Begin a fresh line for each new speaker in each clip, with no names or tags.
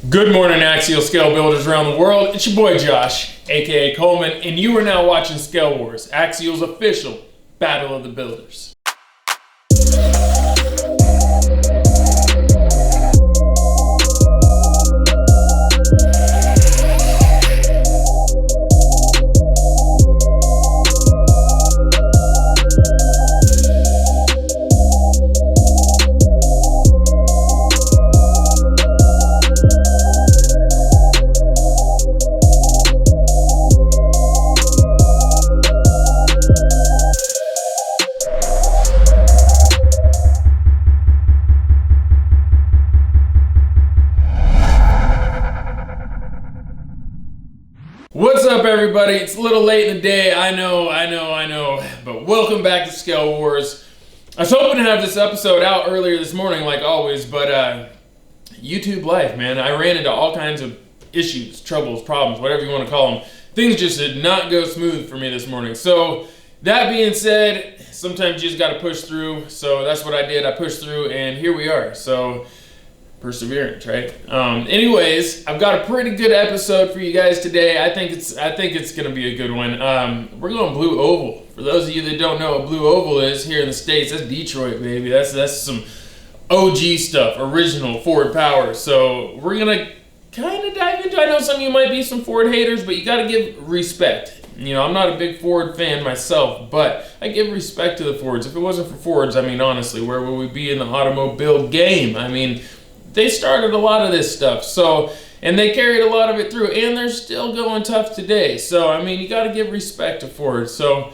Good morning, Axial scale builders around the world. It's your boy Josh, aka Coleman, and you are now watching ScaleWars, Axial's official Battle of the Builders. What's up, everybody? It's a little late in the day, I know, but welcome back to ScaleWars. I was hoping to have this episode out earlier this morning, like always, but YouTube life, man. I ran into all kinds of issues, troubles, problems, whatever you want to call them. Things just did not go smooth for me this morning. So, that being said, sometimes you just got to push through, so that's what I did. I pushed through, and here we are. So, perseverance, right? Anyways, I've got a pretty good episode for you guys today. I think it's gonna be a good one. We're going Blue Oval. For those of you that don't know what Blue Oval is here in the States, that's Detroit, baby. That's some OG stuff, original Ford power. So we're gonna kind of dive into. I know some of you might be some Ford haters, but you got to give respect. You know, I'm not a big Ford fan myself, but I give respect to the Fords. If it wasn't for Fords, I mean, honestly, where would we be in the automobile game? I mean, they started a lot of this stuff, and they carried a lot of it through, and they're still going tough today. So, I mean, you got to give respect to Ford. So,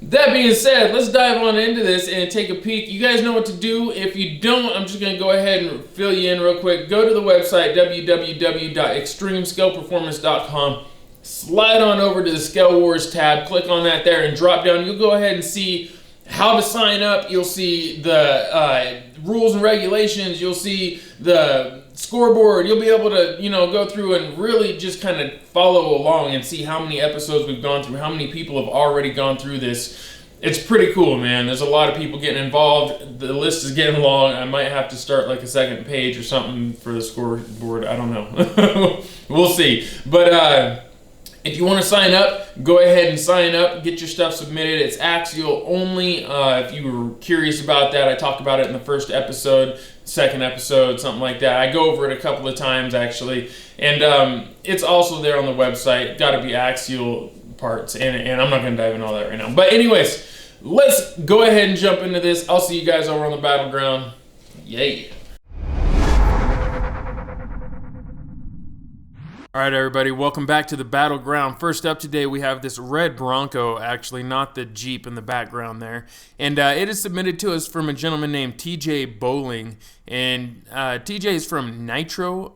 that being said, let's dive on into this and take a peek. You guys know what to do. If you don't, I'm just going to go ahead and fill you in real quick. Go to the website, www.extremescaleperformance.com. Slide on over to the ScaleWars tab. Click on that there and drop down. You'll go ahead and see how to sign up. You'll see the rules and regulations. You'll see the scoreboard. You'll be able to, go through and really just kind of follow along and see how many episodes we've gone through, how many people have already gone through this. It's pretty cool, man. There's a lot of people getting involved. The list is getting long. I might have to start like a second page or something for the scoreboard. I don't know. We'll see. But if you want to sign up, go ahead and sign up. Get your stuff submitted. It's Axial only. If you were curious about that, I talked about it in the first episode, second episode, something like that. I go over it a couple of times, actually. And it's also there on the website. Got to be Axial parts. And I'm not going to dive into all that right now. But anyways, let's go ahead and jump into this. I'll see you guys over on the battleground. Yay. All right, everybody, welcome back to the battleground. First up today, we have this red Bronco, actually, not the Jeep in the background there. And it is submitted to us from a gentleman named TJ Bowling. And TJ is from Nitro,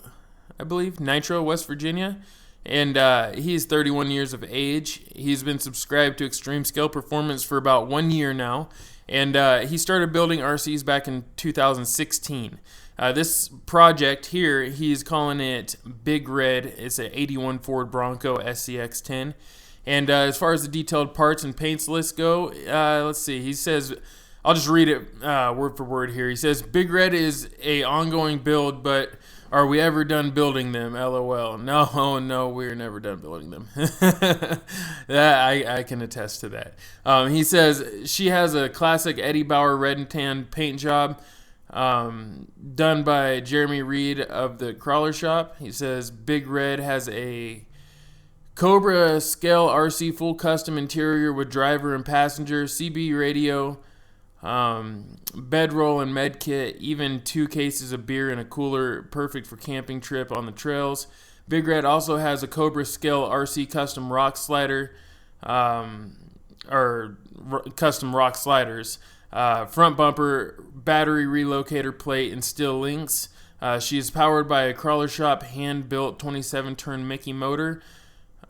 I believe, Nitro, West Virginia. And he's 31 years of age. He's been subscribed to Extreme Scale Performance for about 1 year now. And he started building RCs back in 2016. This project here, he's calling it Big Red. It's an 81 Ford Bronco SCX10. And as far as the detailed parts and paints list go, let's see. He says, I'll just read it word for word here. He says, Big Red is a ongoing build, but are we ever done building them? LOL. No, we're never done building them. I can attest to that. He says, she has a classic Eddie Bauer red and tan paint job. Done by Jeremy Reed of the Crawler Shop. He says Big Red has a Cobra Scale RC full custom interior with driver and passenger, CB radio, bedroll and med kit, even 2 cases of beer in a cooler, perfect for camping trip on the trails. Big Red also has a Cobra Scale RC custom rock slider, custom rock sliders. Front bumper, battery relocator plate, and steel links. She is powered by a Crawler Shop hand-built 27-turn Mickey motor,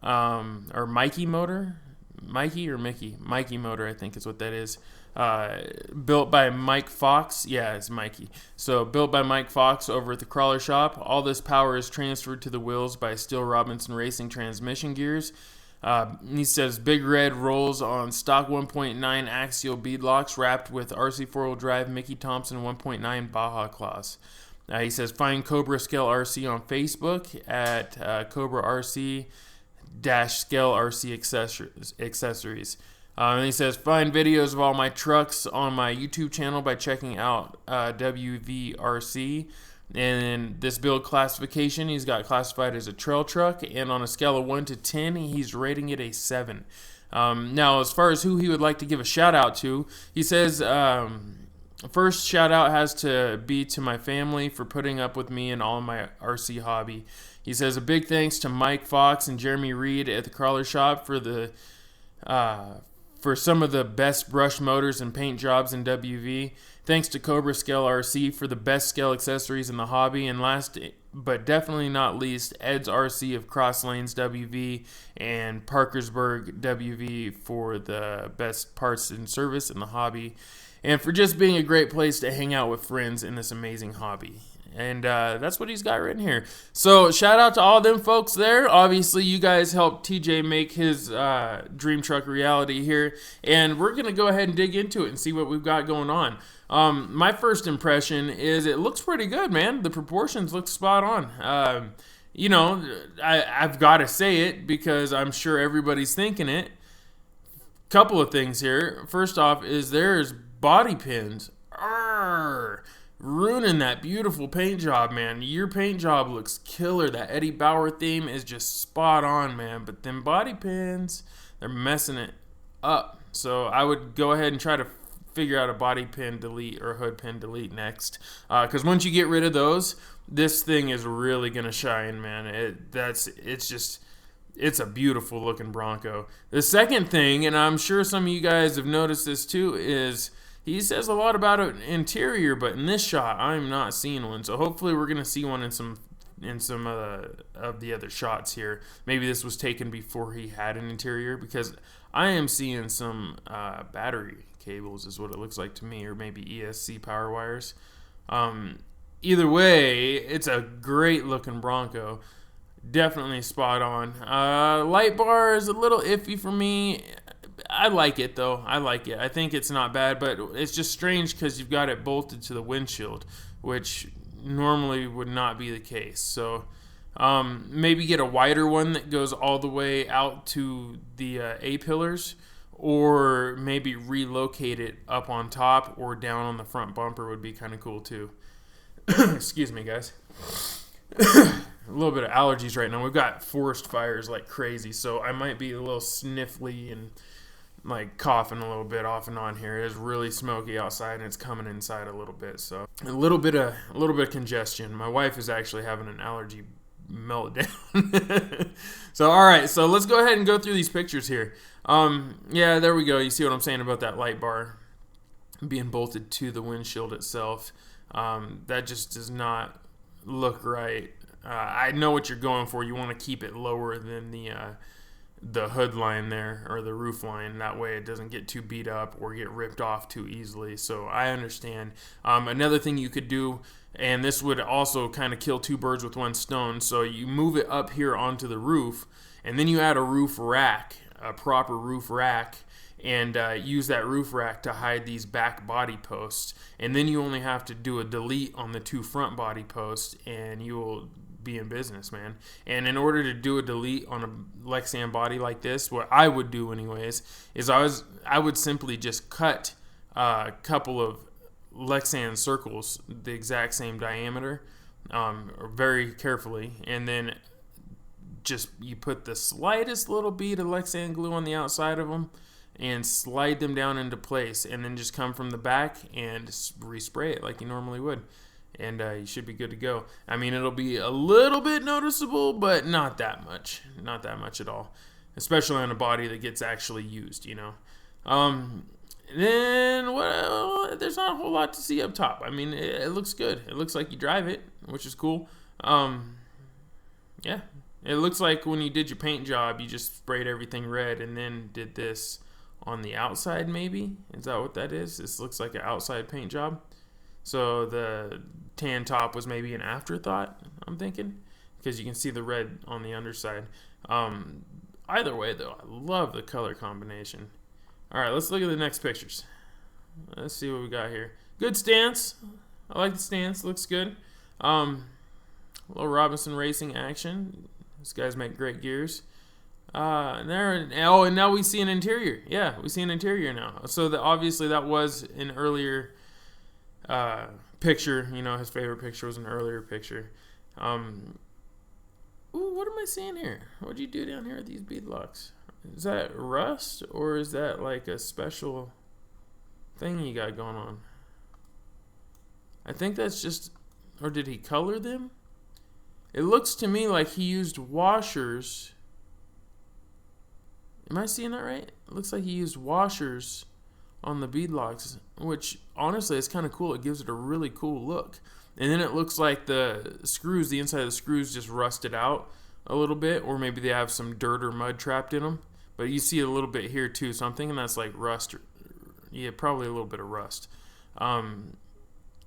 or Mikey motor? Mikey or Mickey? Mikey motor, I think is what that is. Built by Mike Fox. Yeah, it's Mikey. So built by Mike Fox over at the Crawler Shop. All this power is transferred to the wheels by Steel Robinson Racing transmission gears. He says Big Red rolls on stock 1.9 Axial beadlocks wrapped with RC4-wheel drive Mickey Thompson 1.9 Baja claws. He says, find Cobra Scale RC on Facebook at Cobra RC Scale RC accessories. And he says, find videos of all my trucks on my YouTube channel by checking out WVRC. And this build classification, he's got classified as a trail truck. And on a scale of 1 to 10, he's rating it a 7. Now, as far as who he would like to give a shout out to, he says, first shout out has to be to my family for putting up with me and all of my RC hobby. He says, a big thanks to Mike Fox and Jeremy Reed at the Crawler Shop for some of the best brush motors and paint jobs in WV. Thanks to Cobra Scale RC for the best scale accessories in the hobby. And last but definitely not least, Ed's RC of Cross Lanes WV and Parkersburg WV for the best parts and service in the hobby. And for just being a great place to hang out with friends in this amazing hobby. And that's what he's got written here. So shout out to all them folks there. Obviously, you guys helped TJ make his dream truck reality here. And we're going to go ahead and dig into it and see what we've got going on. My first impression is it looks pretty good, man. The proportions look spot on. You know, I've got to say it because I'm sure everybody's thinking it. Couple of things here. First off is there's body pins. Ruining that beautiful paint job, man. Your paint job looks killer. That Eddie Bauer theme is just spot on, man. But them body pins, they're messing it up. So I would go ahead and try to figure out a body pin delete or a hood pin delete next. Because once you get rid of those, this thing is really going to shine, man. It's a beautiful looking Bronco. The second thing, and I'm sure some of you guys have noticed this too, is he says a lot about an interior, but in this shot, I'm not seeing one. So hopefully we're going to see one in some of the other shots here. Maybe this was taken before he had an interior, because I am seeing some battery cables is what it looks like to me, or maybe ESC power wires. Either way, it's a great looking Bronco. Definitely spot on. Light bar is a little iffy for me. I like it though. I like it. I think it's not bad, but it's just strange because you've got it bolted to the windshield, which normally would not be the case. So maybe get a wider one that goes all the way out to the A-pillars, or maybe relocate it up on top or down on the front bumper would be kind of cool too. Excuse me, guys. A little bit of allergies right now. We've got forest fires like crazy, so I might be a little sniffly and like coughing a little bit off and on here. It is really smoky outside and it's coming inside a little bit, so a little bit of congestion. My wife is actually having an allergy meltdown. So all right, so let's go ahead and go through these pictures here. Yeah, there we go. You see what I'm saying about that light bar being bolted to the windshield itself. That just does not look right. I know what you're going for. You want to keep it lower than the hood line there, or the roof line. That way it doesn't get too beat up or get ripped off too easily. So I understand. Another thing you could do, and this would also kind of kill two birds with one stone, so you move it up here onto the roof, and then you add a roof rack, a proper roof rack, and use that roof rack to hide these back body posts. And then you only have to do a delete on the two front body posts, and you will be in business, man. And in order to do a delete on a Lexan body like this, what I would do anyways is I would simply just cut a couple of Lexan circles the exact same diameter, very carefully, and then just you put the slightest little bead of Lexan glue on the outside of them and slide them down into place, and then just come from the back and respray it like you normally would. And you should be good to go. I mean, it'll be a little bit noticeable, but not that much. Not that much at all. Especially on a body that gets actually used, you know. Then, well, there's not a whole lot to see up top. I mean, it looks good. It looks like you drive it, which is cool. Yeah. It looks like when you did your paint job, you just sprayed everything red and then did this on the outside, maybe? Is that what that is? This looks like an outside paint job. So the tan top was maybe an afterthought, I'm thinking, because you can see the red on the underside. Either way, though, I love the color combination. All right, let's look at the next pictures. Let's see what we got here. Good stance. I like the stance. Looks good. A little Robinson Racing action. These guys make great gears. And now we see an interior. Yeah, we see an interior now. So obviously that was an earlier picture. You know, his favorite picture was an earlier picture. Ooh, what am I seeing here? What'd you do down here with these bead locks? Is that rust, or is that like a special thing you got going on? I think that's just, or did he color them? It looks to me like he used washers. Am I seeing that right? It looks like he used washers on the bead locks, which honestly is kind of cool. It gives it a really cool look. And then it looks like the screws, the inside of the screws just rusted out a little bit, or maybe they have some dirt or mud trapped in them. But you see a little bit here too, so I'm thinking that's like rust. Yeah, probably a little bit of rust.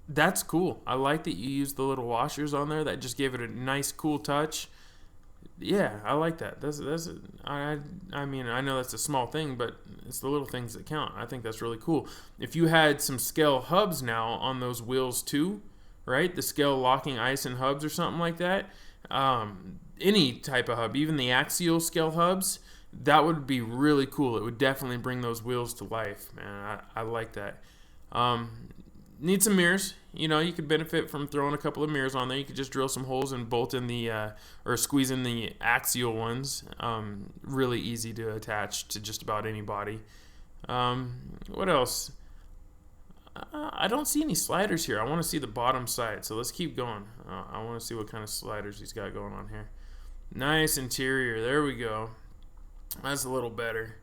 That's cool. I like that you used the little washers on there. That just gave it a nice, cool touch. Yeah, I like that. I mean, I know that's a small thing, but it's the little things that count. I think that's really cool. If you had some scale hubs now on those wheels too, right? The scale locking ice and hubs or something like that. Any type of hub, even the Axial scale hubs, that would be really cool. It would definitely bring those wheels to life, man. I like that. Need some mirrors. You know, you could benefit from throwing a couple of mirrors on there. You could just drill some holes and bolt in the, or squeeze in the Axial ones. Really easy to attach to just about any body. What else? I don't see any sliders here. I want to see the bottom side, so let's keep going. I want to see what kind of sliders he's got going on here. Nice interior. There we go. That's a little better.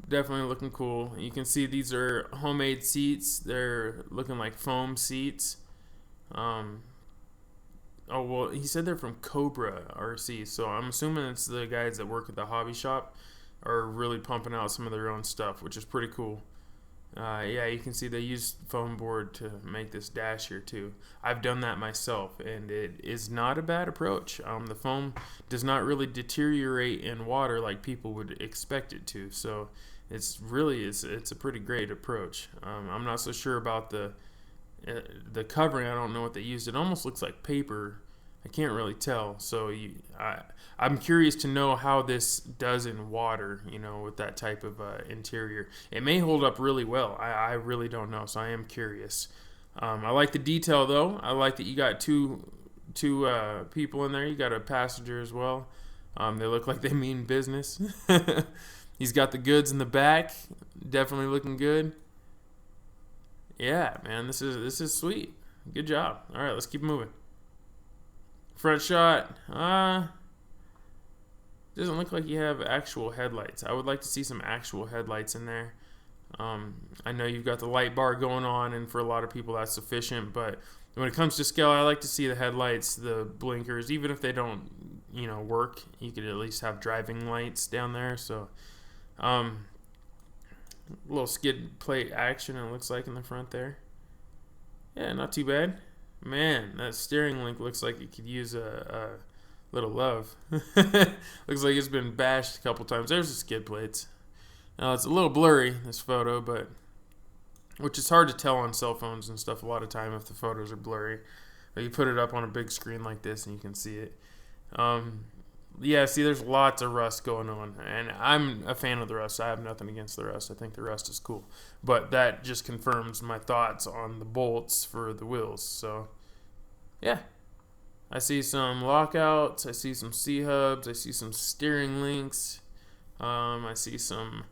Definitely looking cool. You can see these are homemade seats. They're looking like foam seats. Oh, well, he said they're from Cobra RC, so I'm assuming it's the guys that work at the hobby shop are really pumping out some of their own stuff, which is pretty cool. Yeah, you can see they used foam board to make this dash here too. I've done that myself, and it is not a bad approach. The foam does not really deteriorate in water like people would expect it to, so it's a pretty great approach. I'm not so sure about the covering. I don't know what they used. It almost looks like paper. I can't really tell. So I'm curious to know how this does in water, you know, with that type of interior. It may hold up really well. I really don't know, so I am curious. I like the detail, though. I like that you got two people in there. You got a passenger as well. They look like they mean business. He's got the goods in the back. Definitely looking good. Yeah, man, this is sweet. Good job. All right, let's keep moving. Front shot. Doesn't look like you have actual headlights. I would like to see some actual headlights in there. I know you've got the light bar going on, and for a lot of people that's sufficient, but when it comes to scale, I like to see the headlights, the blinkers, even if they don't, you know, work, you could at least have driving lights down there. So little skid plate action, it looks like, in the front there. Yeah, not too bad. Man, that steering link looks like it could use a little love. Looks like it's been bashed a couple times. There's the skid plates. Now, it's a little blurry, this photo, but which is hard to tell on cell phones and stuff a lot of time if the photos are blurry. But you put it up on a big screen like this and you can see it. Yeah, see, there's lots of rust going on, and I'm a fan of the rust. I have nothing against the rust. I think the rust is cool, but that just confirms my thoughts on the bolts for the wheels. So, yeah, I see some lockouts. I see some C-hubs. I see some steering links. I see some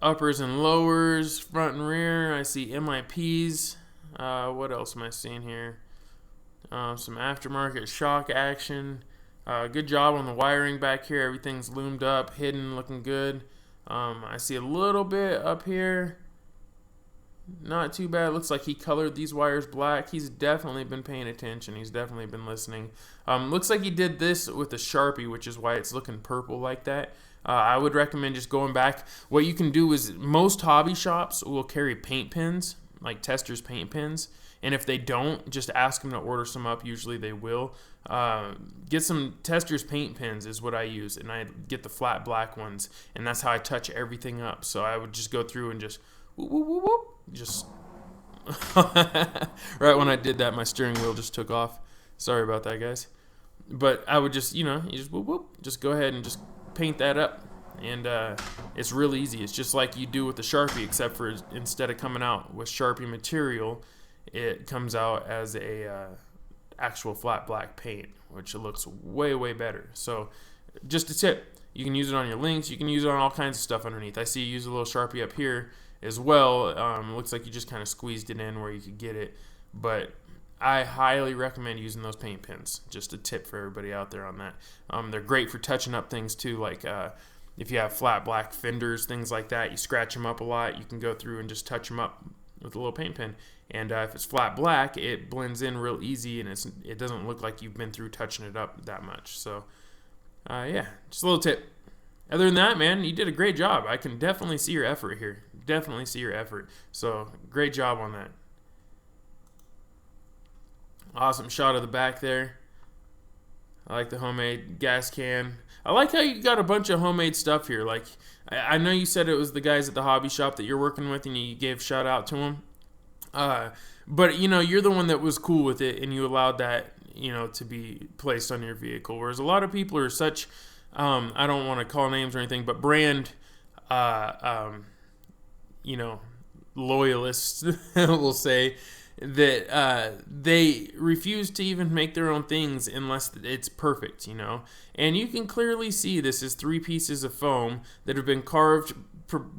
uppers and lowers, front and rear. I see MIPs. What else am I seeing here? Some aftermarket shock action. Good job on the wiring back here. Everything's loomed up, hidden, looking good. I see a little bit up here. Not too bad. Looks like he colored these wires black. He's definitely been paying attention. He's definitely been listening. Looks like he did this with a Sharpie, which is why it's looking purple like that. I would recommend just going back. What you can do is most hobby shops will carry paint pens, like Testors paint pens. And if they don't, just ask them to order some up. Usually they will. Get some Testors paint pens is what I use. And I get the flat black ones. And that's how I touch everything up. So I would just go through and just whoop, whoop, whoop, whoop, just Right when I did that, my steering wheel just took off. Sorry about that, guys. But I would just, you just whoop, whoop, just go ahead and just paint that up. And it's real easy. It's just like you do with the Sharpie, except for instead of coming out with Sharpie material, it comes out as a actual flat black paint, which looks way, way better. So just a tip, you can use it on your links. You can use it on all kinds of stuff underneath. I see you use a little Sharpie up here as well. It looks like you just kind of squeezed it in where you could get it. But I highly recommend using those paint pens. Just a tip for everybody out there on that. They're great for touching up things too, like if you have flat black fenders, things like that, you scratch them up a lot, you can go through and just touch them up with a little paint pen. And if it's flat black, it blends in real easy, and it doesn't look like you've been through touching it up that much. So, yeah, just a little tip. Other than that, man, you did a great job. I can definitely see your effort here. Definitely see your effort. So, great job on that. Awesome shot of the back there. I like the homemade gas can. I like how you got a bunch of homemade stuff here. Like, I know you said it was the guys at the hobby shop that you're working with, and you gave shout out to them. But you're the one that was cool with it, and you allowed that, to be placed on your vehicle. Whereas a lot of people are such, I don't want to call names or anything, but brand, loyalists, will say, that they refuse to even make their own things unless it's perfect, And you can clearly see this is 3 pieces of foam that have been carved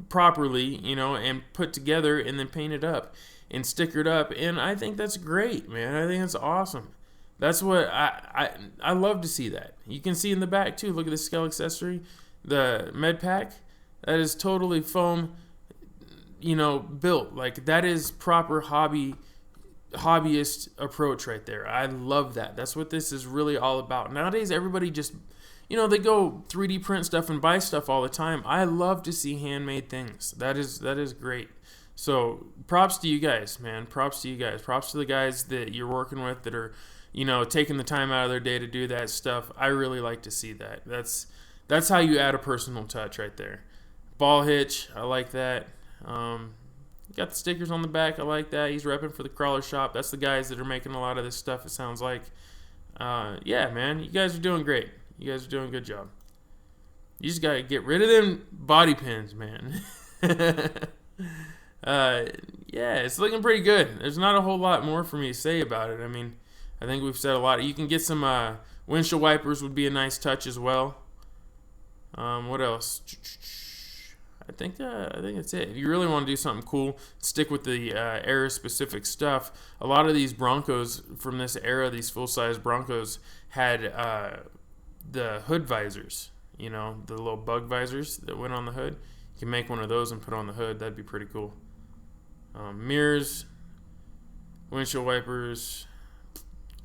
properly, and put together and then painted up and stickered up. And I think that's great, man. I think that's awesome. That's what I love to see that. You can see in the back too. Look at the scale accessory, the med pack. That is totally foam, built. Like, that is proper hobbyist approach right there. I love that. That's what this is really all about. Nowadays, everybody just, they go 3D print stuff and buy stuff all the time. I love to see handmade things. That is great. So props to you guys, man. Props to you guys. Props to the guys that you're working with that are, taking the time out of their day to do that stuff. I really like to see that. That's how you add a personal touch right there. Ball hitch, I like that. Got the stickers on the back. I like that. He's repping for the Crawler Shop. That's the guys that are making a lot of this stuff, it sounds like. Yeah, man. You guys are doing great. You guys are doing a good job. You just got to get rid of them body pins, man. Yeah, it's looking pretty good. There's not a whole lot more for me to say about it. I mean, I think we've said a lot. You can get some windshield wipers would be a nice touch as well. What else? I think that's it. If you really want to do something cool, stick with the era-specific stuff. A lot of these Broncos from this era, these full-size Broncos, had the hood visors. The little bug visors that went on the hood. You can make one of those and put on the hood. That'd be pretty cool. Mirrors, windshield wipers.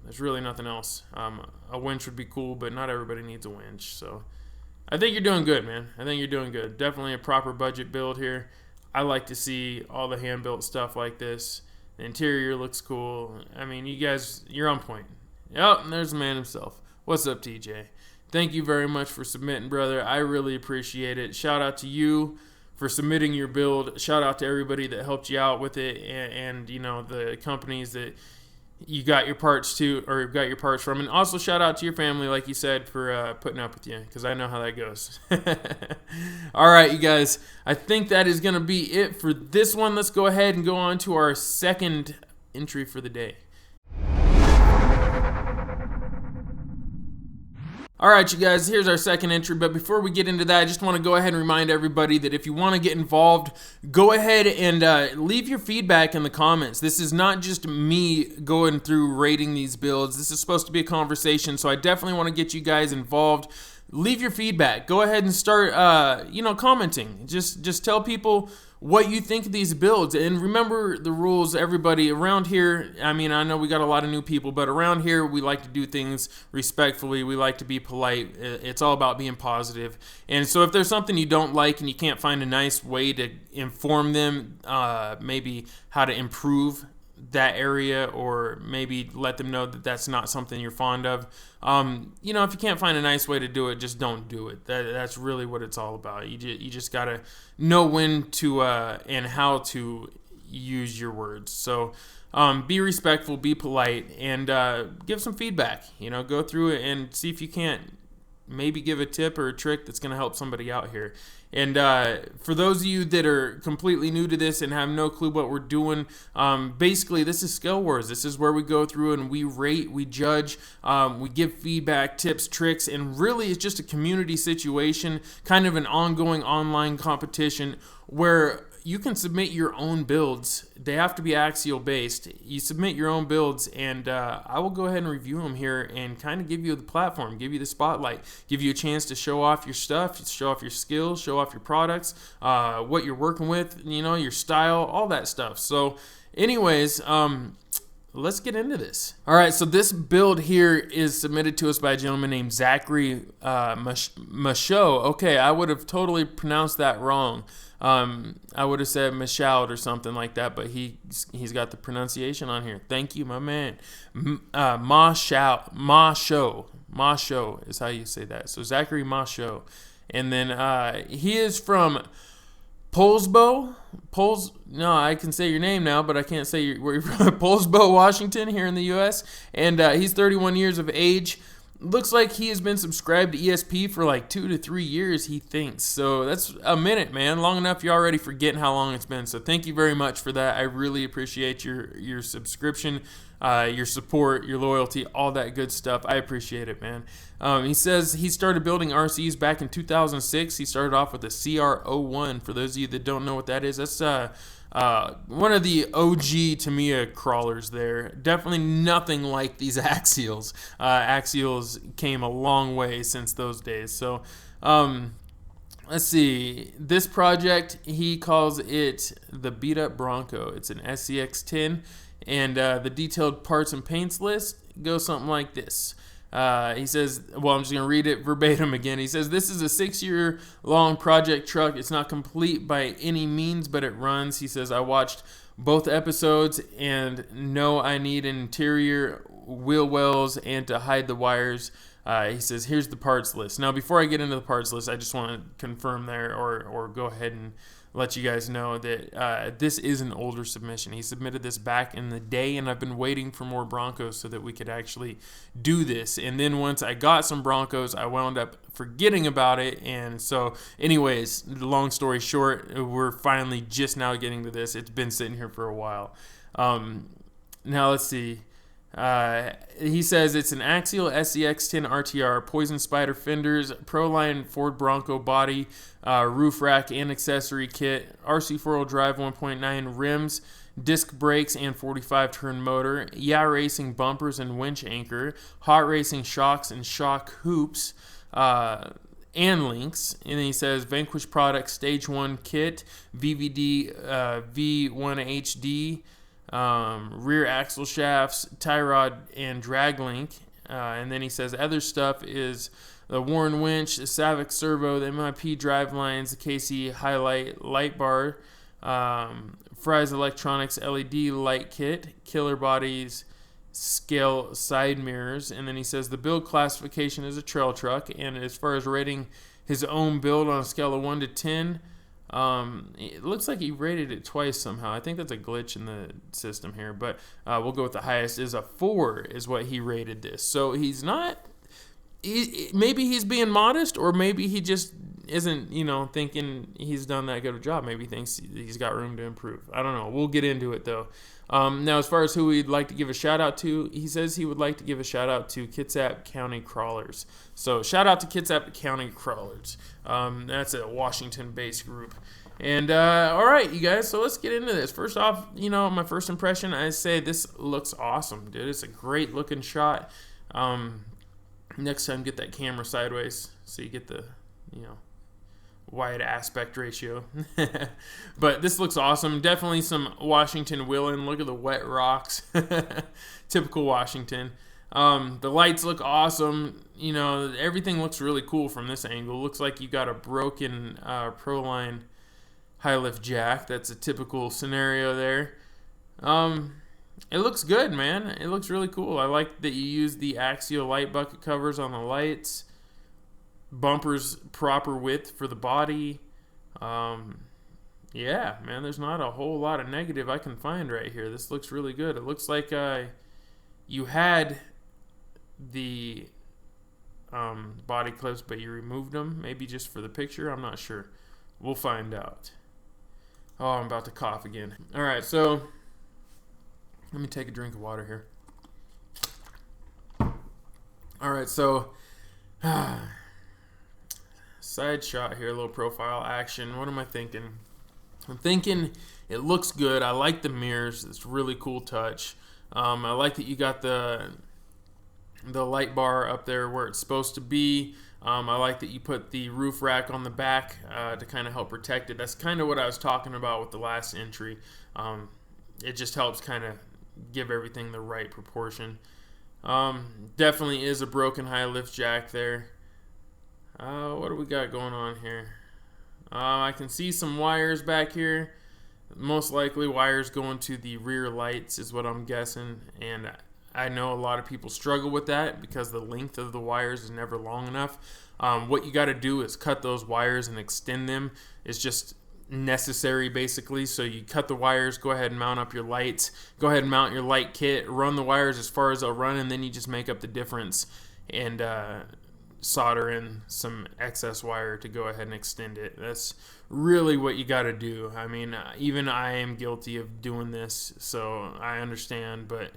There's really nothing else. A winch would be cool, but not everybody needs a winch, so I think you're doing good, man. I think you're doing good. Definitely a proper budget build here. I like to see all the hand-built stuff like this. The interior looks cool. I mean, you guys, you're on point. Yep, and there's the man himself. What's up, TJ? Thank you very much for submitting, brother. I really appreciate it. Shout out to you for submitting your build. Shout out to everybody that helped you out with it, and the companies that you got your parts to, or got your parts from. And also shout out to your family, like you said, for putting up with you, because I know how that goes. All right, you guys, I think that is going to be it for this one. Let's go ahead and go on to our second entry for the day. All right, you guys, here's our second entry, but before we get into that, I just want to go ahead and remind everybody that if you want to get involved, go ahead and leave your feedback in the comments. This is not just me going through rating these builds. This is supposed to be a conversation, so I definitely want to get you guys involved. Leave your feedback. Go ahead and start, commenting. Just tell people what you think of these builds. And remember the rules, everybody. Around here, I mean, I know we got a lot of new people, but around here, we like to do things respectfully. We like to be polite. It's all about being positive. And so if there's something you don't like and you can't find a nice way to inform them, maybe how to improve that area, or maybe let them know that that's not something you're fond of. If you can't find a nice way to do it, just don't do it. That's really what it's all about. You just gotta know when to and how to, use your words. So be respectful, be polite, and give some feedback. Go through it and see if you can't maybe give a tip or a trick that's going to help somebody out here. And for those of you that are completely new to this and have no clue what we're doing, basically this is ScaleWars. This is where we go through and we rate, we judge, we give feedback, tips, tricks, and really it's just a community situation, kind of an ongoing online competition where you can submit your own builds. They have to be Axial based. You submit your own builds, and I will go ahead and review them here and kind of give you the platform, give you the spotlight, give you a chance to show off your stuff, show off your skills, show off your products, what you're working with, your style, all that stuff. So anyways, let's get into this. All right, so this build here is submitted to us by a gentleman named Zachary Michaud. Okay, I would have totally pronounced that wrong. I would have said Michaud or something like that, but he's got the pronunciation on here. Thank you, my man. Michaud is how you say that. So Zachary Michaud. And then he is from Poulsbo. No, I can say your name now, but I can't say where you're from. Poulsbo, Washington, here in the U.S. And he's 31 years of age. Looks like he has been subscribed to ESP for like 2 to 3 years, he thinks. So that's a minute, man. Long enough you're already forgetting how long it's been. So thank you very much for that. I really appreciate your subscription, your support, your loyalty, all that good stuff. I appreciate it, man. He says he started building RCs back in 2006. He started off with a CR01. For those of you that don't know what that is, that's one of the OG Tamiya crawlers there. Definitely nothing like these Axials. Axials came a long way since those days. So let's see. This project, he calls it the Beat Up Bronco. It's an SCX-10. And the detailed parts and paints list goes something like this. He says, well, I'm just going to read it verbatim again. He says, this is a 6-year-long project truck. It's not complete by any means, but it runs. He says, I watched both episodes and know I need an interior, wheel wells, and to hide the wires. He says, here's the parts list. Now, before I get into the parts list, I just want to confirm there or go ahead and let you guys know that this is an older submission. He submitted this back in the day, and I've been waiting for more Broncos so that we could actually do this. And then once I got some Broncos, I wound up forgetting about it. And so anyways, long story short, we're finally just now getting to this. It's been sitting here for a while. Now let's see. He says it's an Axial SCX-10 RTR, Poison Spider fenders, Proline Ford Bronco body, roof rack and accessory kit, RC 4-wheel drive 1.9 rims, disc brakes and 45-turn motor, Yeah Racing bumpers and winch anchor, Hot Racing shocks and shock hoops, and links. And then he says Vanquish Products Stage 1 kit, VVD V1HD, rear axle shafts, tie rod, and drag link. And then he says other stuff is the Warren winch, the Savic servo, the MIP drive lines, the KC highlight light bar, Fry's Electronics LED light kit, killer bodies, scale side mirrors. And then he says the build classification is a trail truck. And as far as rating his own build on a scale of 1 to 10, it looks like he rated it twice somehow. I think that's a glitch in the system here, but we'll go with the highest. Is a 4 is what he rated this. So he's not, maybe he's being modest, or maybe he just isn't, thinking he's done that good a job. Maybe he thinks he's got room to improve. I don't know. We'll get into it though. Now, as far as who we'd like to give a shout out to, he says he would like to give a shout out to Kitsap County Crawlers. So shout out to Kitsap County Crawlers. That's a Washington-based group. And all right, you guys, so let's get into this. First off, my first impression, I say this looks awesome, dude. It's a great looking shot. Next time, get that camera sideways so you get the, wide aspect ratio. But this looks awesome. Definitely some Washington wheeling. Look at the wet rocks. Typical Washington. The lights look awesome. Everything looks really cool from this angle. Looks like you got a broken Proline high lift jack. That's a typical scenario there. It looks good, man. It looks really cool. I like that you use the Axial light bucket covers on the lights. Bumpers proper width for the body. Yeah, man, there's not a whole lot of negative I can find right here. This looks really good. It looks like you had the body clips, but you removed them, maybe just for the picture. I'm not sure. We'll find out. Oh, I'm about to cough again. All right, so let me take a drink of water here. All right, so side shot here, a little profile action. What am I thinking? I'm thinking it looks good. I like the mirrors. It's a really cool touch. I like that you got the light bar up there where it's supposed to be. I like that you put the roof rack on the back to kind of help protect it. That's kind of what I was talking about with the last entry. It just helps kind of give everything the right proportion. Definitely is a broken high lift jack there. What do we got going on here? I can see some wires back here. Most likely wires going to the rear lights is what I'm guessing. And I know a lot of people struggle with that because the length of the wires is never long enough. What you got to do is cut those wires and extend them. It's just necessary basically. So you cut the wires, go ahead and mount up your lights, go ahead and mount your light kit, run the wires as far as they'll run, and then you just make up the difference and solder in some excess wire to go ahead and extend it. That's really what you got to do. I mean, even I am guilty of doing this, so I understand, but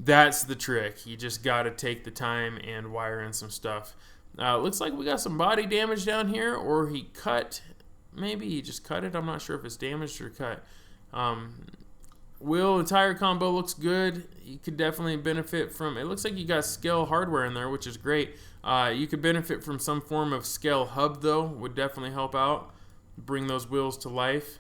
that's the trick. You just got to take the time and wire in some stuff. Looks like we got some body damage down here, or he cut. Maybe he just cut it. I'm not sure if it's damaged or cut. Wheel and tire combo looks good. You could definitely benefit from. It looks like you got Scale hardware in there, which is great. You could benefit from some form of Scale hub, though. Would definitely help out. Bring those wheels to life.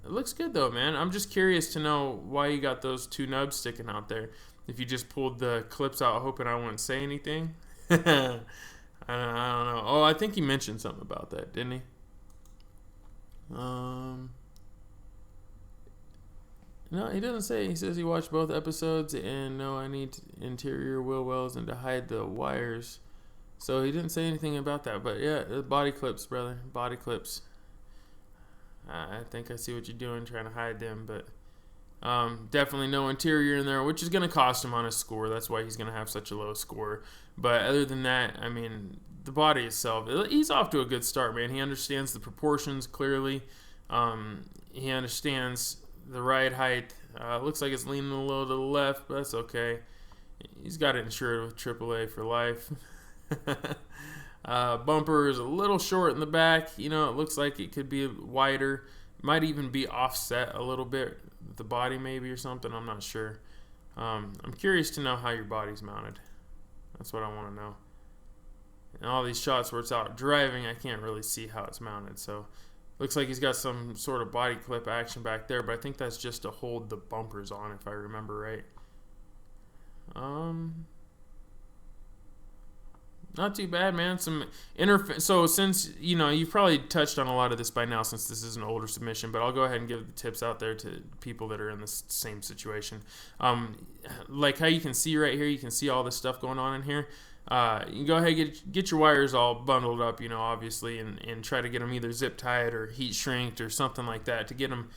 It looks good though, man. I'm just curious to know why you got those two nubs sticking out there. If you just pulled the clips out hoping I wouldn't say anything. I don't know. Oh, I think he mentioned something about that, didn't he? No, he doesn't say. He says he watched both episodes and no, I need interior wheel wells and to hide the wires. So he didn't say anything about that. But yeah, body clips, brother. Body clips. I think I see what you're doing, trying to hide them, but definitely no interior in there, which is going to cost him on his score. That's why he's going to have such a low score. But other than that, I mean, the body itself, he's off to a good start, man. He understands the proportions clearly. He understands the ride height. Looks like it's leaning a little to the left, but that's okay. He's got it insured with AAA for life. Bumper is a little short in the back. You know, it looks like it could be wider. Might even be offset a little bit. The body maybe or something. I'm not sure. I'm curious to know how your body's mounted. That's what I want to know. And all these shots where it's out driving, I can't really see how it's mounted. So looks like he's got some sort of body clip action back there, but I think that's just to hold the bumpers on, if I remember right. Not too bad, man. So since, you know, you've probably touched on a lot of this by now since this is an older submission, but I'll go ahead and give the tips out there to people that are in the same situation. Like how you can see right here, you can see all this stuff going on in here. You can go ahead and get your wires all bundled up, you know, obviously, and try to get them either zip tied or heat shrinked or something like that to get them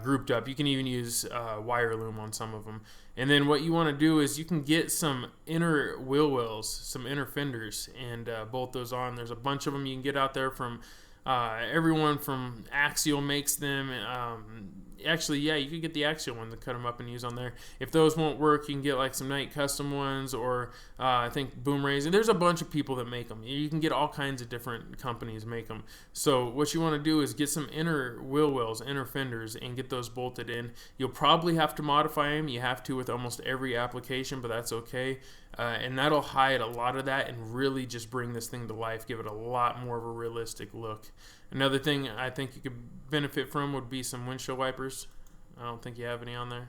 grouped up. You can even use wire loom on some of them. And then what you want to do is you can get some inner wheel wells, some inner fenders, and bolt those on. There's a bunch of them you can get out there from everyone from Axial makes them. Actually, yeah, you could get the Axial one to cut them up and use on there. If those won't work, you can get like some Night Custom ones, or I think Boom Rays. And there's a bunch of people that make them. You can get all kinds of different companies make them. So what you want to do is get some inner wheel wells, inner fenders, and get those bolted in. You'll probably have to modify them. You have to with almost every application, but that's okay. And that'll hide a lot of that and really just bring this thing to life, give it a lot more of a realistic look. Another thing I think you could benefit from would be some windshield wipers. I don't think you have any on there.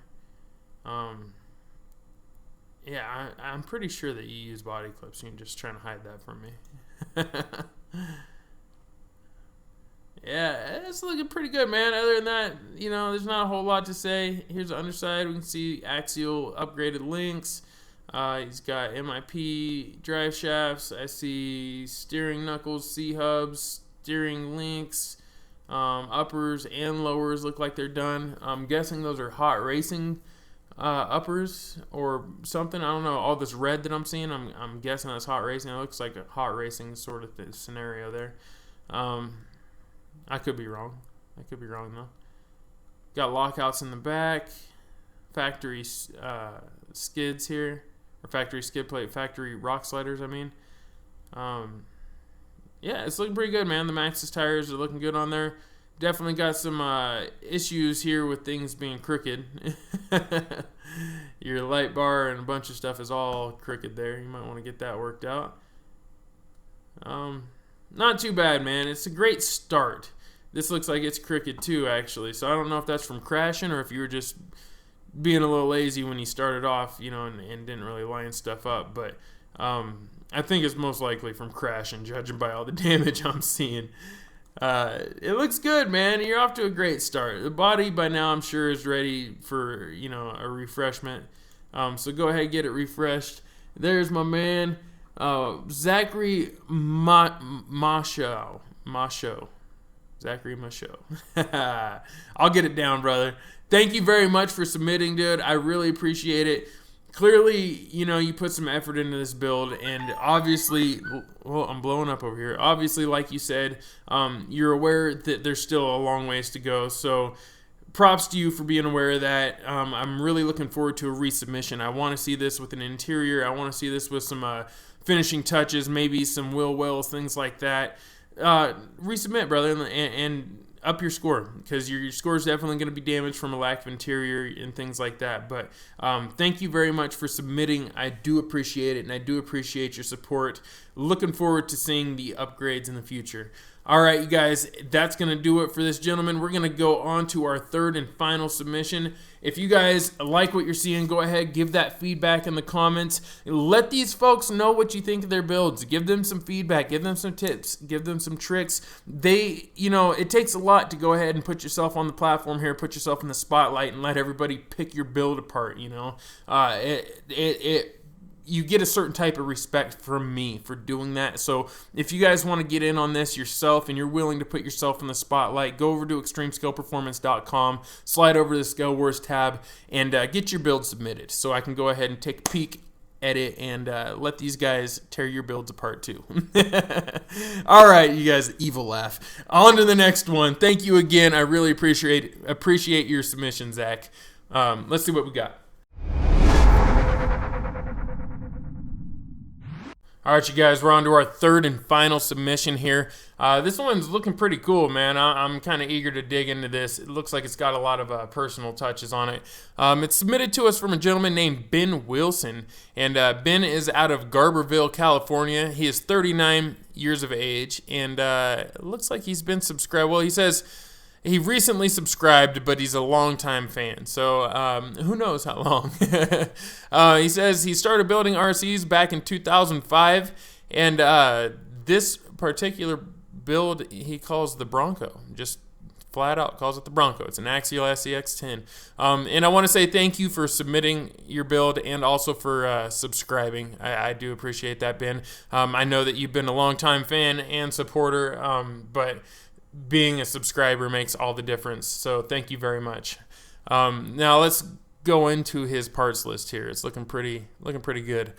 Yeah, I'm pretty sure that you use body clips. You're just trying to hide that from me. Yeah, it's looking pretty good, man. Other than that, you know, there's not a whole lot to say. Here's the underside. We can see Axial upgraded links. He's got MIP drive shafts. I see steering knuckles, C-hubs, steering links, uppers and lowers look like they're done. I'm guessing those are hot racing uppers or something. I don't know. All this red that I'm seeing, I'm guessing that's hot racing. It looks like a hot racing sort of scenario there. I could be wrong. Though. Got lockouts in the back. Factory skids here, or factory skid plate, factory rock sliders. I mean, yeah, it's looking pretty good, man. The Maxxis tires are looking good on there. Definitely got some issues here with things being crooked. Your light bar and a bunch of stuff is all crooked there. You might want to get that worked out. Not too bad, man. It's a great start. This looks like it's crooked too, actually. So I don't know if that's from crashing or if you were just being a little lazy when you started off, you know, and didn't really line stuff up. But I think it's most likely from crashing, judging by all the damage I'm seeing. It looks good, man. You're off to a great start. The body by now, I'm sure, is ready for, you know, a refreshment. So go ahead and get it refreshed. There's my man, Zachary Masho. Zachary Masho. I'll get it down, brother. Thank you very much for submitting, dude. I really appreciate it. Clearly, you know, you put some effort into this build, and obviously, well, I'm blowing up over here. Obviously, like you said, you're aware that there's still a long ways to go, so props to you for being aware of that. I'm really looking forward to a resubmission. I want to see this with an interior. I want to see this with some finishing touches, maybe some wheel wells, things like that. Resubmit, brother, and up your score, because your score is definitely going to be damaged from a lack of interior and things like that. But thank you very much for submitting. I do appreciate it, and I do appreciate your support. Looking forward to seeing the upgrades in the future. All right, you guys, that's going to do it for this gentleman. We're going to go on to our third and final submission. If you guys like what you're seeing, go ahead, give that feedback in the comments. Let these folks know what you think of their builds. Give them some feedback. Give them some tips. Give them some tricks. You know, it takes a lot to go ahead and put yourself on the platform here, put yourself in the spotlight, and let everybody pick your build apart, you know. You get a certain type of respect from me for doing that. So if you guys want to get in on this yourself and you're willing to put yourself in the spotlight, go over to extremescaleperformance.com, slide over to the ScaleWars tab, and get your build submitted so I can go ahead and take a peek, edit, and let these guys tear your builds apart too. All right, you guys, evil laugh. On to the next one. Thank you again. I really appreciate your submission, Zach. Let's see what we got. All right, you guys, we're on to our third and final submission here. This one's looking pretty cool, man. I'm kind of eager to dig into this. It looks like it's got a lot of personal touches on it. It's submitted to us from a gentleman named Ben Wilson, and Ben is out of Garberville, California. He is 39 years of age, and it looks like he's been subscribed. Well, he says he recently subscribed, but he's a longtime fan, so who knows how long. He says he started building RCs back in 2005, and this particular build he calls the Bronco. Just flat out calls it the Bronco. It's an Axial SCX10. And I want to say thank you for submitting your build and also for subscribing. I do appreciate that, Ben. I know that you've been a longtime fan and supporter, but being a subscriber makes all the difference, so thank you very much. Now let's go into his parts list here. It's looking pretty good.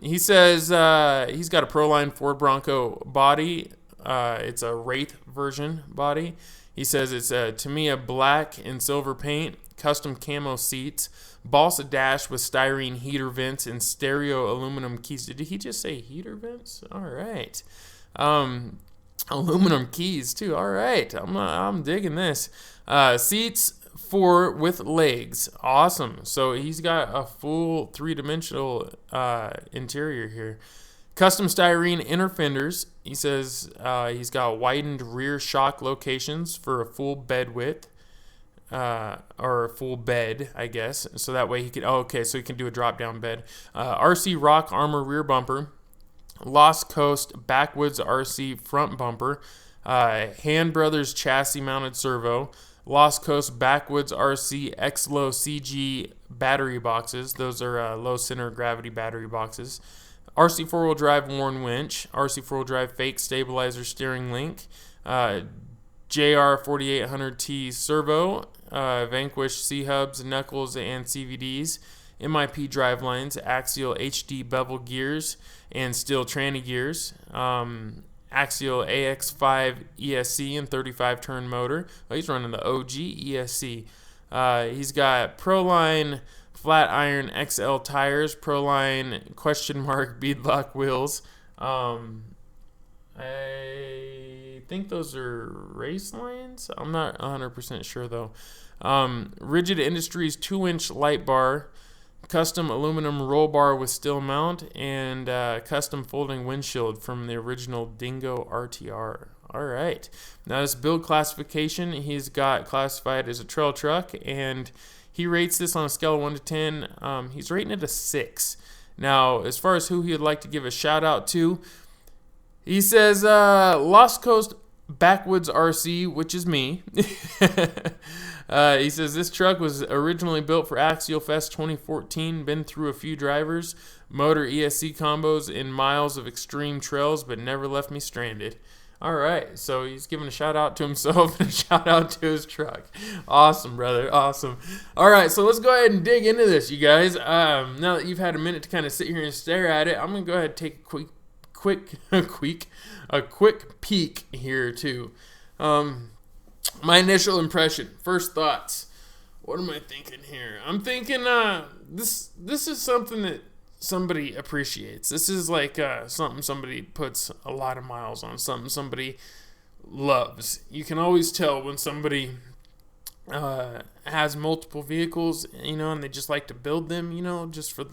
He says he's got a Proline Ford Bronco body. It's a Wraith version body. He says it's Tamiya black and silver paint, custom camo seats, balsa dash with styrene heater vents and stereo aluminum keys. Did he just say heater vents? All right. Aluminum keys too. All right, I'm digging this. Seats 4 with legs. Awesome. So he's got a full 3-dimensional interior here. Custom styrene inner fenders. He says he's got widened rear shock locations for a full bed width. Or a full bed, I guess. So that way he can. Oh, okay. So he can do a drop down bed. RC Rock Armor rear bumper. Lost Coast Backwoods RC front bumper, Hand Brothers chassis mounted servo, Lost Coast Backwoods RC X-Low CG battery boxes. Those are low center of gravity battery boxes. RC four-wheel drive Warn winch. RC four-wheel drive fake stabilizer steering link. JR 4800T servo. Vanquish C-hubs, knuckles, and CVDs. MIP drivelines. Axial HD bevel gears and steel tranny gears. Axial AX5 ESC and 35 turn motor. Oh, he's running the OG ESC. He's got Proline flat iron XL tires, Proline question mark beadlock wheels. I think those are race lines. I'm not 100% sure though. Rigid Industries 2-inch light bar. Custom aluminum roll bar with steel mount, and custom folding windshield from the original Dingo RTR. All right. Now this build classification, he's got classified as a trail truck, and he rates this on a scale of 1 to 10. He's rating it a 6. Now, as far as who he would like to give a shout out to, he says Lost Coast Backwoods RC, which is me. He says this truck was originally built for Axial Fest 2014, been through a few drivers, motor ESC combos, in miles of extreme trails, but never left me stranded. All right, so he's giving a shout out to himself and a shout out to his truck. Awesome, brother, awesome. All right, so let's go ahead and dig into this, you guys. Now that you've had a minute to kind of sit here and stare at it, I'm gonna go ahead and take a quick peek here too. My initial impression, first thoughts. What am I thinking here? I'm thinking this is something that somebody appreciates. This is like something somebody puts a lot of miles on, something somebody loves. You can always tell when somebody has multiple vehicles, and they just like to build them, just for,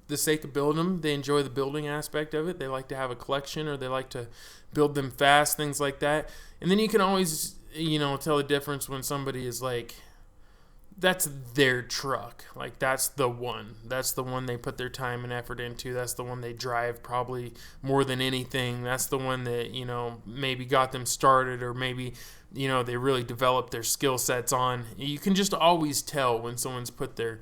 the sake of building them. They enjoy the building aspect of it. They like to have a collection, or they like to build them fast, things like that. And then you can always, tell the difference when somebody is like, that's their truck. Like, that's the one. That's the one they put their time and effort into. That's the one they drive probably more than anything. That's the one that, maybe got them started, or maybe, they really developed their skill sets on. You can just always tell when someone's put their,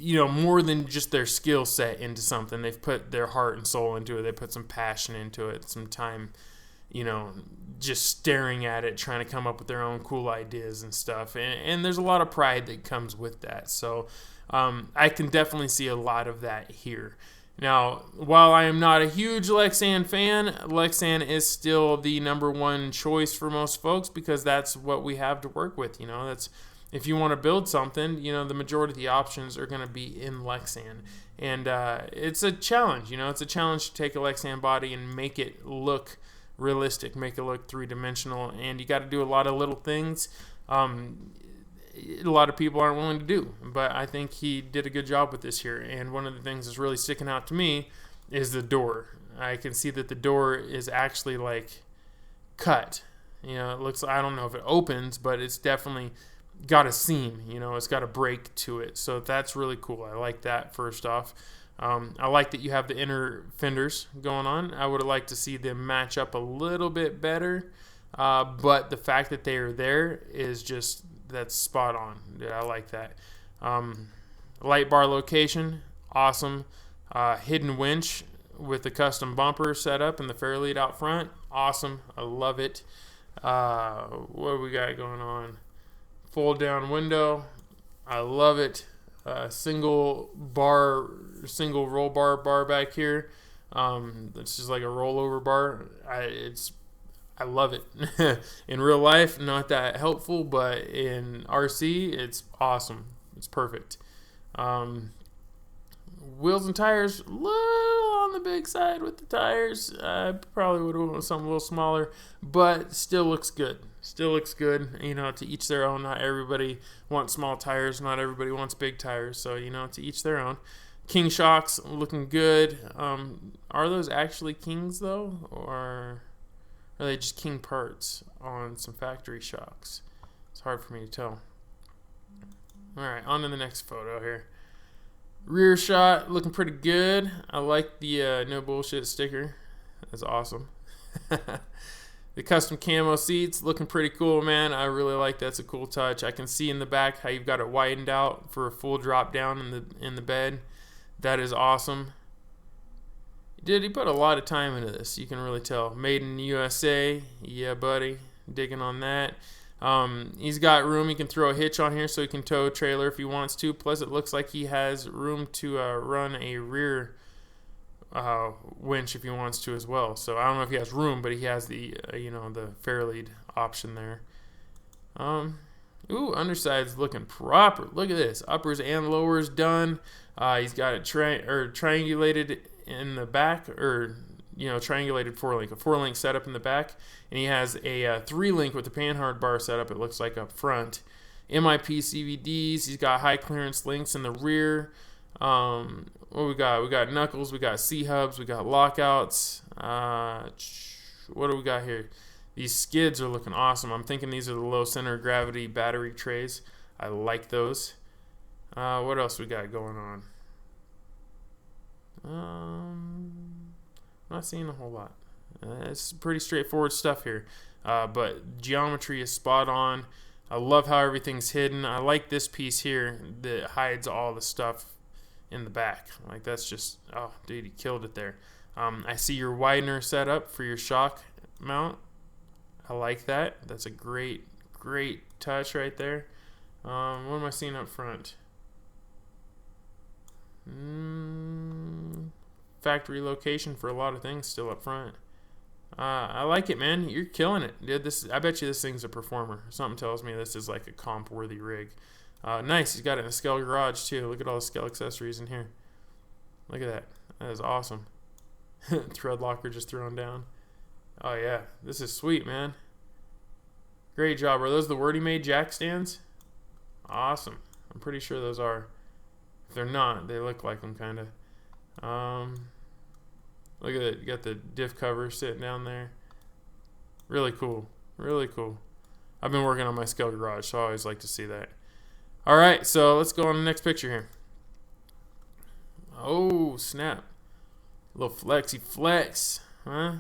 more than just their skill set into something. They've put their heart and soul into it. They put some passion into it, some time, just staring at it, trying to come up with their own cool ideas and stuff. And there's a lot of pride that comes with that. So I can definitely see a lot of that here. Now, while I am not a huge Lexan fan, Lexan is still the number one choice for most folks, because that's what we have to work with. That's, if you want to build something, the majority of the options are going to be in Lexan. And it's a challenge, it's a challenge to take a Lexan body and make it look realistic, make it look three-dimensional, and you got to do a lot of little things a lot of people aren't willing to do, but I think he did a good job with this here. And one of the things that's really sticking out to me is the door. I can see that the door is actually like cut. It looks, I don't know if it opens, but it's definitely got a seam, it's got a break to it. So that's really cool. I like that, first off. I like that you have the inner fenders going on. I would have liked to see them match up a little bit better, but the fact that they are there is just, that's spot on. Yeah, I like that. Light bar location, awesome. Hidden winch with the custom bumper set up and the Fairlead out front, awesome. I love it. What do we got going on? Fold down window, I love it. Single roll bar back here. It's just like a rollover bar. I love it. In real life, not that helpful, but in RC, it's awesome. It's perfect. Wheels and tires, a little on the big side with the tires. I probably would have wanted something a little smaller, but still looks good. Still looks good. To each their own. Not everybody wants small tires. Not everybody wants big tires. So, to each their own. King shocks, looking good. Are those actually Kings, though? Or are they just King parts on some factory shocks? It's hard for me to tell. All right, on to the next photo here. Rear shot, looking pretty good. I like the no bullshit sticker. That's awesome. The custom camo seats looking pretty cool, man. I really like that. It's a cool touch. I can see in the back how you've got it widened out for a full drop down in the bed. That is awesome. He put a lot of time into this. You can really tell. Made in USA. Yeah, buddy. Digging on that. He's got room. He can throw a hitch on here so he can tow a trailer if he wants to. Plus, it looks like he has room to run a rear winch if he wants to as well. So I don't know if he has room, but he has the the Fairlead option there. Ooh, underside's looking proper. Look at this, uppers and lowers done. He's got it triangulated in the back, or triangulated 4-link, a 4-link setup in the back, and he has a 3-link with the panhard bar setup. It looks like up front. MIP CVDs. He's got high clearance links in the rear. What we got? We got knuckles. We got C-hubs. We got lockouts. What do we got here? These skids are looking awesome. I'm thinking these are the low center of gravity battery trays. I like those. What else we got going on? I'm not seeing a whole lot. It's pretty straightforward stuff here. But geometry is spot on. I love how everything's hidden. I like this piece here that hides all the stuff in the back. Like, that's just, oh, dude, he killed it there. I see your widener set up for your shock mount. I like that. That's a great touch right there. What am I seeing up front? Factory location for a lot of things still up front. I like it, man. You're killing it, dude. I bet you this thing's a performer. Something tells me this is like a comp-worthy rig. Nice. He's got it in a Scale garage too. Look at all the Scale accessories in here. Look at that. That is awesome. Thread locker just thrown down. Oh yeah, this is sweet, man. Great job. Are those the Word he made jack stands? Awesome. I'm pretty sure those are. If they're not, they look like them kind of. Look at it. You got the diff cover sitting down there. Really cool. Really cool. I've been working on my Scale garage, so I always like to see that. All right, so let's go on the next picture here. Oh, snap. A little flexy flex, huh?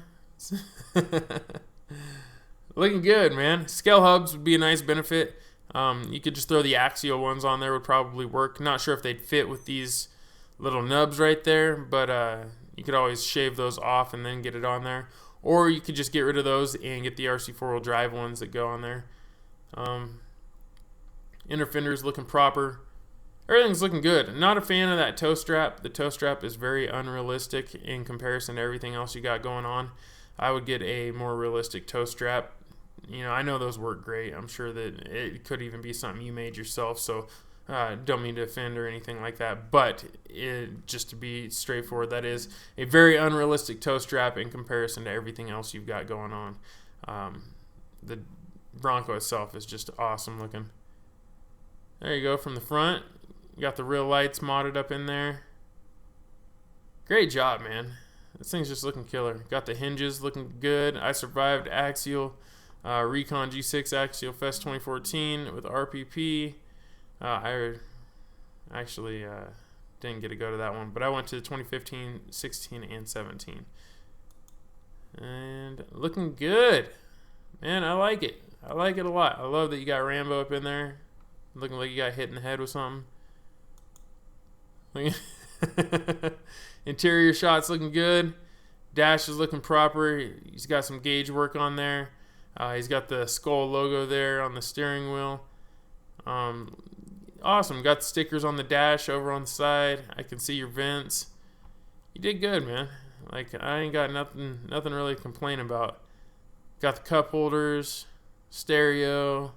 Looking good, man. Scale hubs would be a nice benefit. You could just throw the Axial ones on there, would probably work. Not sure if they'd fit with these little nubs right there, but you could always shave those off and then get it on there. Or you could just get rid of those and get the RC four-wheel drive ones that go on there. Inner fender's looking proper. Everything's looking good. Not a fan of that toe strap. The toe strap is very unrealistic in comparison to everything else you got going on. I would get a more realistic toe strap. I know those work great. I'm sure that it could even be something you made yourself, so don't mean to offend or anything like that. But just to be straightforward, that is a very unrealistic toe strap in comparison to everything else you've got going on. The Bronco itself is just awesome looking. There you go from the front. You got the real lights modded up in there. Great job, man. This thing's just looking killer. Got the hinges looking good. I survived Axial Recon G6 Axial Fest 2014 with RPP. I actually didn't get to go to that one, but I went to 2015, 16, and 17. And looking good. Man, I like it. I like it a lot. I love that you got Rambo up in there. Looking like you got hit in the head with something. Interior shots looking good. Dash is looking proper. He's got some gauge work on there. He's got the skull logo there on the steering wheel. Awesome. Got the stickers on the dash over on the side. I can see your vents. You did good, man. Like, I ain't got nothing really to complain about. Got the cup holders, stereo.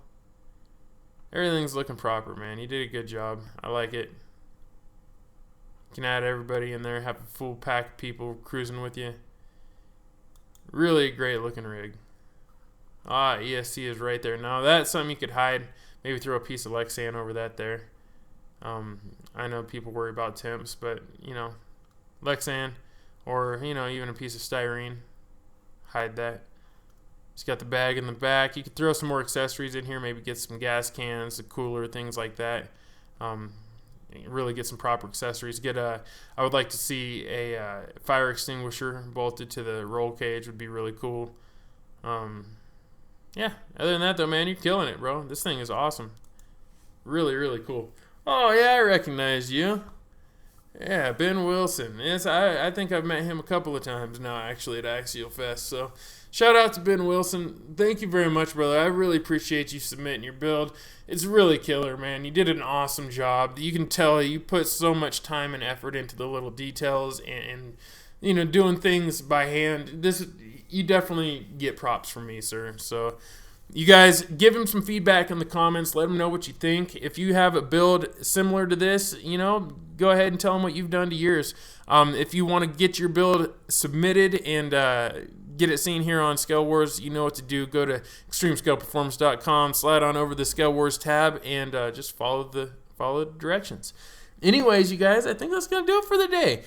Everything's looking proper, man. You did a good job. I like it. You can add everybody in there, have a full pack of people cruising with you. Really a great looking rig. ESC is right there. Now that's something you could hide. Maybe throw a piece of Lexan over that there. I know people worry about temps, but Lexan or even a piece of styrene. Hide that. He's got the bag in the back. You could throw some more accessories in here. Maybe get some gas cans, a cooler, things like that. Really get some proper accessories. I would like to see a fire extinguisher bolted to the roll cage. Would be really cool. Yeah, other than that though, man, you're killing it, bro. This thing is awesome. Really, really cool. Oh yeah, I recognize you. Yeah, Ben Wilson. Yes, I think I've met him a couple of times now, actually, at Axial Fest. So, shout out to Ben Wilson. Thank you very much, brother. I really appreciate you submitting your build. It's really killer, man. You did an awesome job. You can tell you put so much time and effort into the little details and you know, doing things by hand. You definitely get props from me, sir. So, you guys, give him some feedback in the comments. Let him know what you think. If you have a build similar to this, you know, go ahead and tell him what you've done to yours. If you want to get your build submitted and get it seen here on ScaleWars, you know what to do. Go to extremescaleperformance.com, slide on over the ScaleWars tab, and just follow the directions. Anyways, you guys, I think that's going to do it for the day.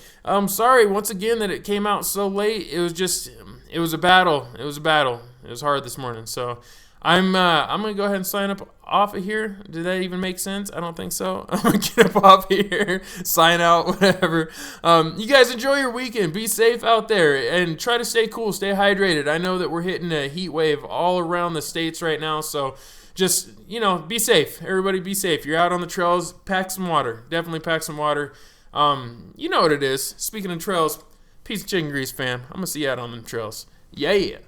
Sorry, once again, that it came out so late. It was a battle. It was hard this morning, so I'm gonna go ahead and sign up off of here. Did that even make sense? I don't think so. I'm gonna get up off here, sign out, whatever. You guys enjoy your weekend. Be safe out there and try to stay cool, stay hydrated. I know that we're hitting a heat wave all around the states right now, so just, you know, be safe. Everybody be safe. You're out on the trails, pack some water. Definitely pack some water. You know what it is. Speaking of trails, peace of chicken grease, fam. I'm gonna see you out on the trails. Yeah.